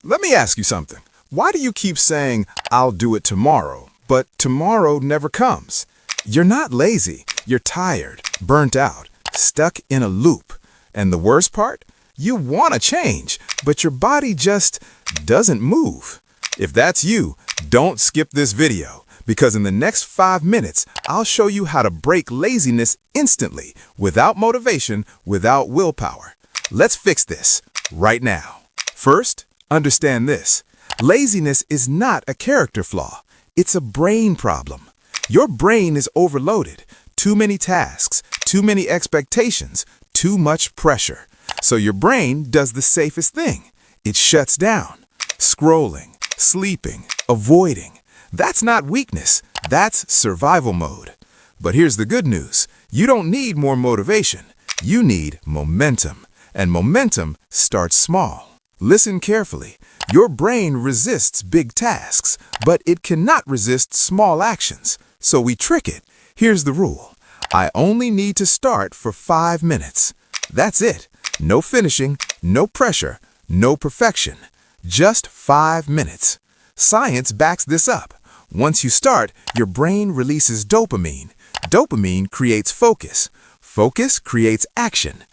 Let me ask you something. Why do you keep saying, I'll do it tomorrow, but tomorrow never comes? You're not lazy. You're tired, burnt out, stuck in a loop. And the worst part? You want to change, but your body just doesn't move. If that's you, don't skip this video, because in the next 5 minutes, I'll show you how to break laziness instantly, without motivation, without willpower. Let's fix this right now. First, understand this. Laziness is not a character flaw. It's a brain problem. Your brain is overloaded. Too many tasks, too many expectations, too much pressure. So your brain does the safest thing. It shuts down. Scrolling, sleeping, avoiding. That's not weakness. That's survival mode. But here's the good news. You don't need more motivation. You need momentum. And momentum starts small. Listen carefully. Your brain resists big tasks, but it cannot resist small actions. So we trick it. Here's the rule. I only need to start for 5 minutes. That's it. No finishing, no pressure, no perfection. Just 5 minutes. Science backs this up. Once you start, your brain releases dopamine. Dopamine creates focus. Focus creates action.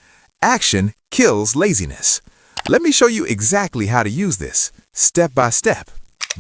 Action kills laziness. Let me show you exactly how to use this, step by step.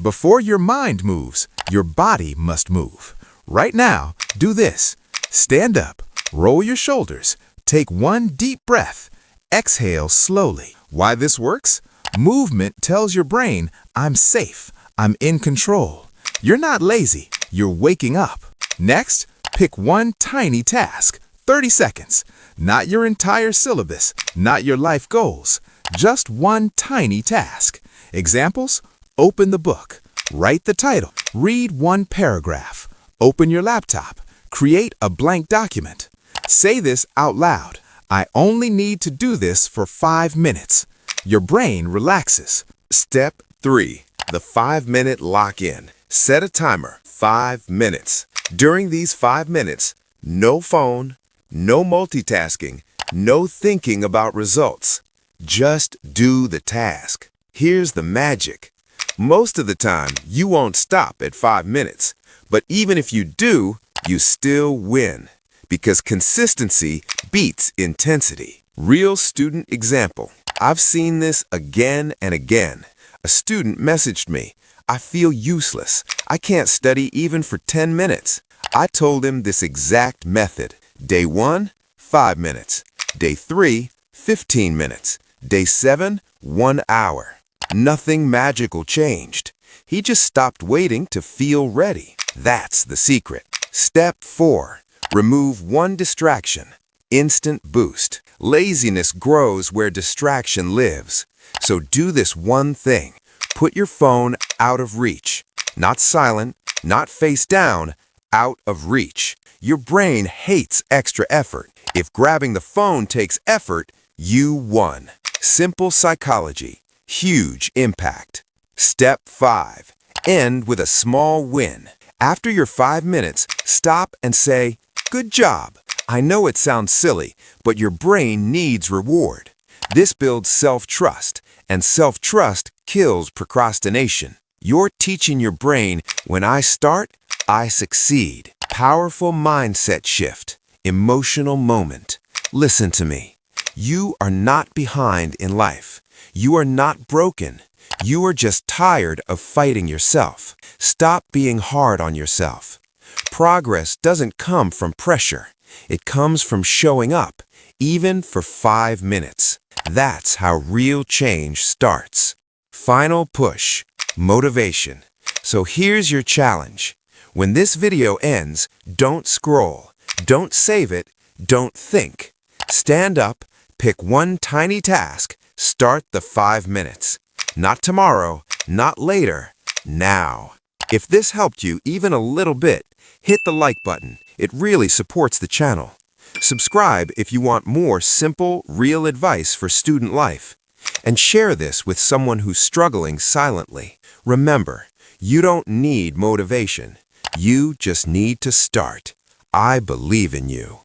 Before your mind moves, your body must move. Right now, do this. Stand up, roll your shoulders, take one deep breath, exhale slowly. Why this works? Movement tells your brain, I'm safe, I'm in control. You're not lazy, you're waking up. Next, pick one tiny task, 30 seconds. Not your entire syllabus, not your life goals. Just one tiny task. Examples? Open the book, write the title, read one paragraph, open your laptop, create a blank document. Say this out loud. I only need to do this for 5 minutes. Your brain relaxes. Step 3. The 5-minute lock-in. Set a timer, 5 minutes. During these 5 minutes, no phone, no multitasking, no thinking about results. Just do the task. Here's the magic. Most of the time, you won't stop at 5 minutes. But even if you do, you still win. Because consistency beats intensity. Real student example. I've seen this again and again. A student messaged me, I feel useless. I can't study even for 10 minutes. I told him this exact method. Day 1, 5 minutes. Day 3, 15 minutes. Day 7, 1 hour. Nothing magical changed. He just stopped waiting to feel ready. That's the secret. Step 4. Remove one distraction. Instant boost. Laziness grows where distraction lives. So do this one thing. Put your phone out of reach. Not silent, not face down, out of reach. Your brain hates extra effort. If grabbing the phone takes effort, you won. Simple psychology. Huge impact. Step 5. End with a small win. After your 5 minutes, stop and say, good job. I know it sounds silly, but your brain needs reward. This builds self-trust, and self-trust kills procrastination. You're teaching your brain, when I start, I succeed. Powerful mindset shift. Emotional moment. Listen to me. You are not behind in life. You are not broken. You are just tired of fighting yourself. Stop being hard on yourself. Progress doesn't come from pressure. It comes from showing up, even for 5 minutes. That's how real change starts. Final push. Motivation. So here's your challenge. When this video ends, don't scroll. Don't save it. Don't think. Stand up, pick one tiny task, start the 5 minutes. Not tomorrow, not later, now. If this helped you even a little bit, hit the like button. It really supports the channel. Subscribe if you want more simple, real advice for student life. And share this with someone who's struggling silently. Remember, you don't need motivation. You just need to start. I believe in you.